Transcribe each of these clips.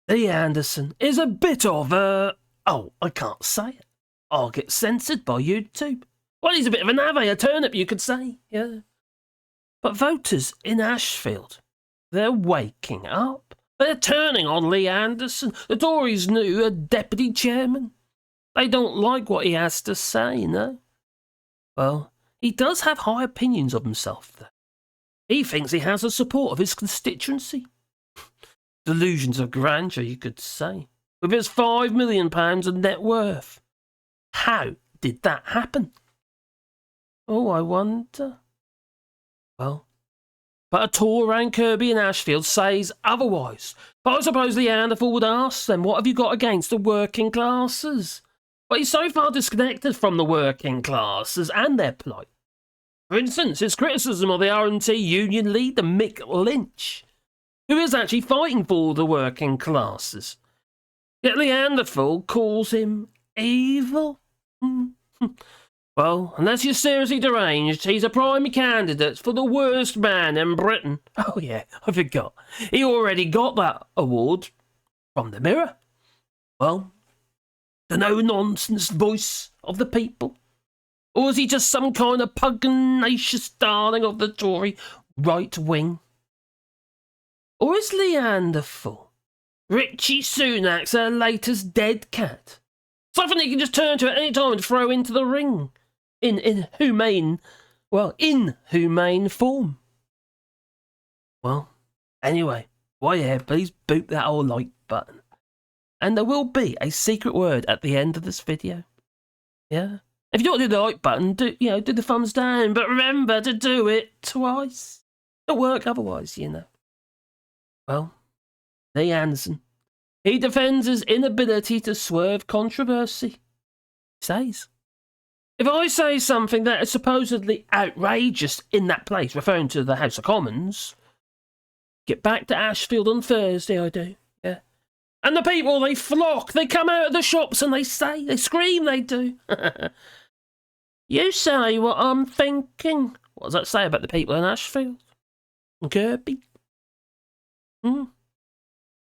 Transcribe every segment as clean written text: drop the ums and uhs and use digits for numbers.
Lee Anderson is a bit of a... Oh, I can't say it. I'll get censored by YouTube. Well, he's a bit of a Navet, a turnip, you could say, yeah. But voters in Ashfield, they're waking up. They're turning on Lee Anderson, the Tories' new deputy chairman. They don't like what he has to say, no? Well, he does have high opinions of himself, though. He thinks he has the support of his constituency. Delusions of grandeur, you could say. With his £5 million of net worth. How did that happen? Oh, I wonder. Well, but a tour around Kirkby-in-Ashfield says otherwise. But I suppose Lee Anderthal would ask them, what have you got against the working classes? But he's so far disconnected from the working classes and their plight. For instance, his criticism of the R&T union leader, Mick Lynch, who is actually fighting for the working classes. Yet Lee Anderthal calls him evil. Well, unless you're seriously deranged, he's a primary candidate for the worst man in Britain. Oh yeah, I forgot. He already got that award from the Mirror. Well, the no-nonsense voice of the people. Or is he just some kind of pugnacious darling of the Tory right wing? Or is Lee Anderthal Richie Sunaks, her latest dead cat? Something he can just turn to at any time and throw into the ring. In inhumane form. Well, anyway, while you're here, please boot that old like button. And there will be a secret word at the end of this video. Yeah? If you don't do the like button, do the thumbs down, but remember to do it twice. It'll work otherwise, you know. Well, Lee Anderson, he defends his inability to swerve controversy. He says, if I say something that is supposedly outrageous in that place, referring to the House of Commons, get back to Ashfield on Thursday, I do, yeah. And the people, they flock, they come out of the shops and they say, they scream, they do. You say what I'm thinking. What does that say about the people in Ashfield? And Kirkby? Well,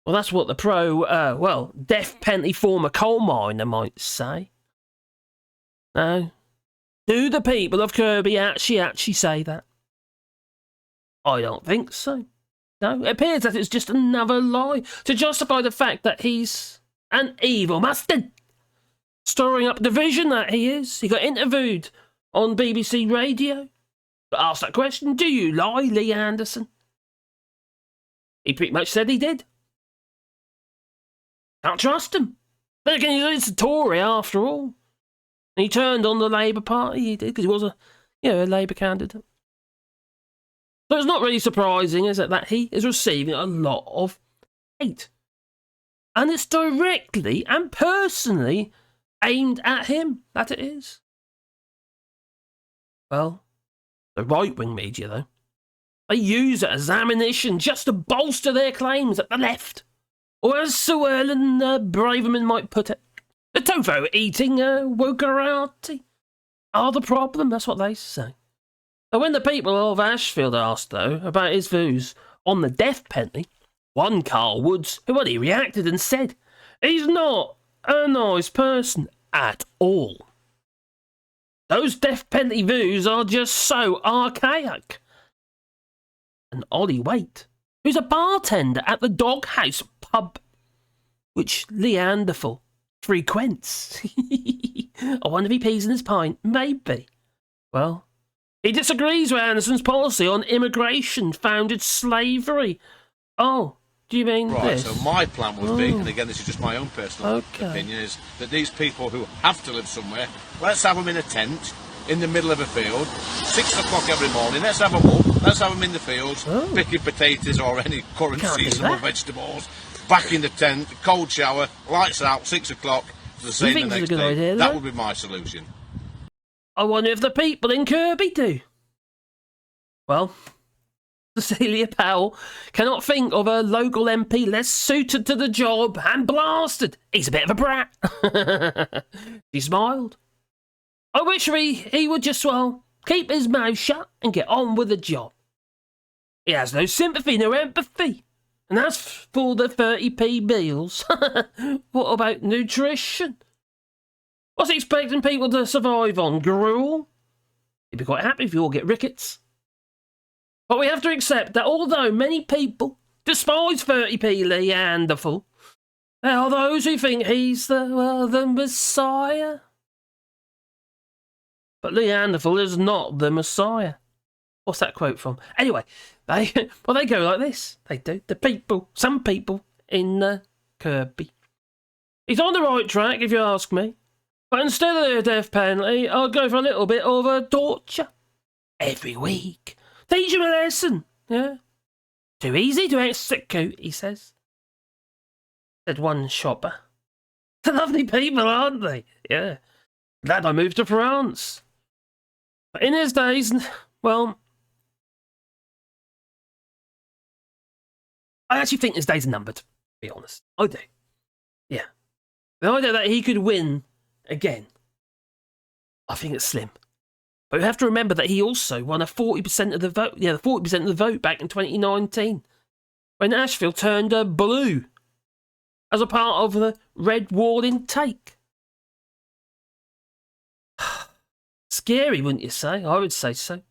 that's what the death penalty former coal miner might say. Now, do the people of Kirkby actually say that? I don't think so. No, it appears that it's just another lie to justify the fact that he's an evil bastard. Stirring up division that he is. He got interviewed on BBC Radio. Asked that question, do you lie, Lee Anderson? He pretty much said he did. Can't trust him. But again, he's a Tory after all. And he turned on the Labour Party, he did, because he was a Labour candidate. So it's not really surprising, is it, that he is receiving a lot of hate. And it's directly and personally aimed at him, that it is. Well, the right-wing media, though, they use it as ammunition just to bolster their claims at the left. Or as Sue Ellen Braverman might put it, the tofu-eating wokerati are the problem, that's what they say. But when the people of Ashfield asked, though, about his views on the death penalty, one Carl Woods, who only reacted and said, he's not a nice person at all. Those death penalty views are just so archaic. And Ollie Waite, who's a bartender at the Doghouse pub, which Lee Anderthal frequents. I wonder if he pees in his pint. Maybe. Well, he disagrees with Anderson's policy on immigration-founded slavery. Oh, do you mean this? Right, so my plan would be, and again this is just my own personal opinion, is that these people who have to live somewhere, let's have them in a tent in the middle of a field, 6 o'clock every morning, let's have them up, let's have them in the fields, picking potatoes or any current seasonal vegetables, back in the tent, cold shower, lights out, 6 o'clock, the same the next day. Idea, that would be my solution. I wonder if the people in Kirkby do. Well, Cecilia Powell cannot think of a local MP less suited to the job and blasted. He's a bit of a brat. She smiled. I wish he would just, keep his mouth shut and get on with the job. He has no sympathy, no empathy. And as for the 30p meals, what about nutrition? What's he expecting people to survive on? Gruel? He'd be quite happy if you all get rickets. But we have to accept that although many people despise 30p Lee Anderthal, there are those who think he's the Messiah. But Lee Anderthal is not the Messiah. What's that quote from? Anyway, they go like this. They do. Some people in Kirkby. He's on the right track, if you ask me. But instead of the death penalty, I'll go for a little bit of torture. Every week. Teach him a lesson. Yeah. Too easy to execute, he says. Said one shopper. They're lovely people, aren't they? Yeah. Glad I moved to France. But in his days, well, I actually think his days are numbered, to be honest. I do. Yeah. The idea that he could win again, I think it's slim. But we have to remember that he also won a 40% of the vote. Yeah, the 40% of the vote back in 2019, when Ashfield turned blue as a part of the red wall intake. Scary, wouldn't you say? I would say so.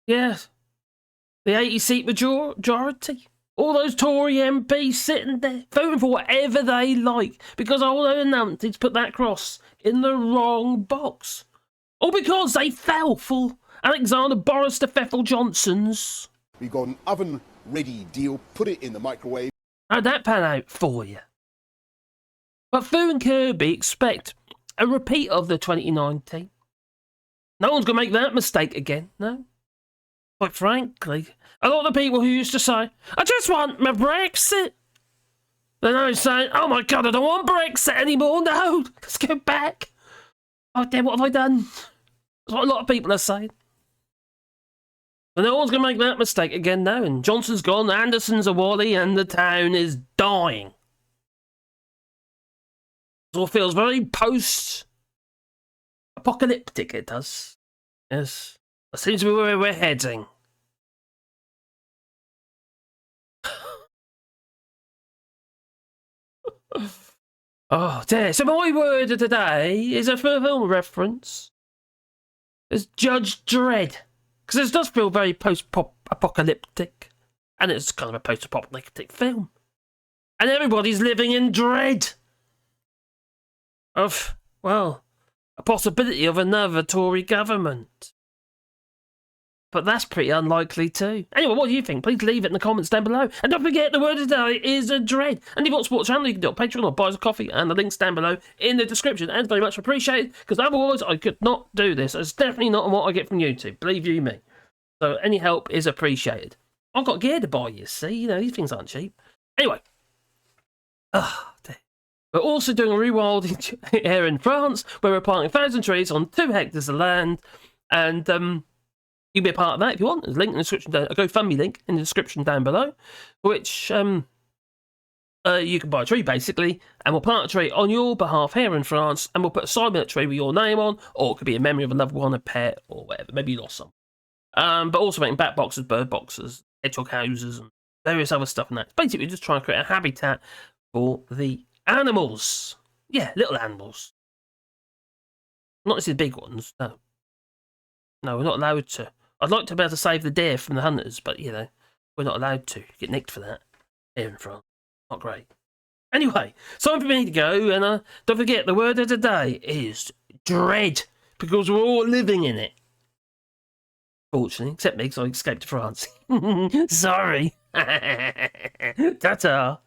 Yeah. The 80-seat majority. All those Tory MPs sitting there, voting for whatever they like, because all those numpties put that cross in the wrong box. All because they fell for Alexander Boris de Pfeffel Johnson's. We got an oven-ready deal, put it in the microwave. How'd that pan out for you? But Fu and Kirkby expect a repeat of the 2019. No one's going to make that mistake again, no. Quite frankly, a lot of the people who used to say, I just want my Brexit. They're now saying, oh my God, I don't want Brexit anymore, no, let's go back. Oh damn, what have I done? That's what a lot of people are saying. And no one's going to make that mistake again now, and Johnson's gone, Anderson's a Wally, and the town is dying. It all feels very post-apocalyptic, it does. Yes. That seems to be where we're heading. Oh dear. So my word of today is a film reference. It's Judge Dredd. Because it does feel very post-apocalyptic. And it's kind of a post-apocalyptic film. And everybody's living in dread of, well, a possibility of another Tory government. But that's pretty unlikely too. Anyway, what do you think? Please leave it in the comments down below. And don't forget, the word of the day is a dread. And if you want to support the channel, you can do it on Patreon or buy us a coffee, and the link's down below in the description. And it's very much appreciated, because otherwise I could not do this. It's definitely not what I get from YouTube, believe you me. So any help is appreciated. I've got gear to buy, you see. You know, these things aren't cheap. Anyway. Dear. We're also doing a rewilding here in France, where we're planting 1,000 trees on 2 hectares of land, and you can be a part of that if you want. There's a link in the description, a GoFundMe link in the description down below, which you can buy a tree basically, and we'll plant a tree on your behalf here in France, and we'll put a sign on that tree with your name on, or it could be a memory of a loved one, a pet, or whatever. Maybe you lost some. But also making bat boxes, bird boxes, hedgehog houses, and various other stuff. And that basically just trying to create a habitat for the animals. Yeah, little animals. Not necessarily the big ones, no. No, we're not allowed to. I'd like to be able to save the deer from the hunters, but, you know, we're not allowed to. Get nicked for that here in France. Not great. Anyway, it's time for me to go, and don't forget, the word of the day is dread, because we're all living in it. Fortunately, except me, because I escaped to France. Sorry. Ta-ta.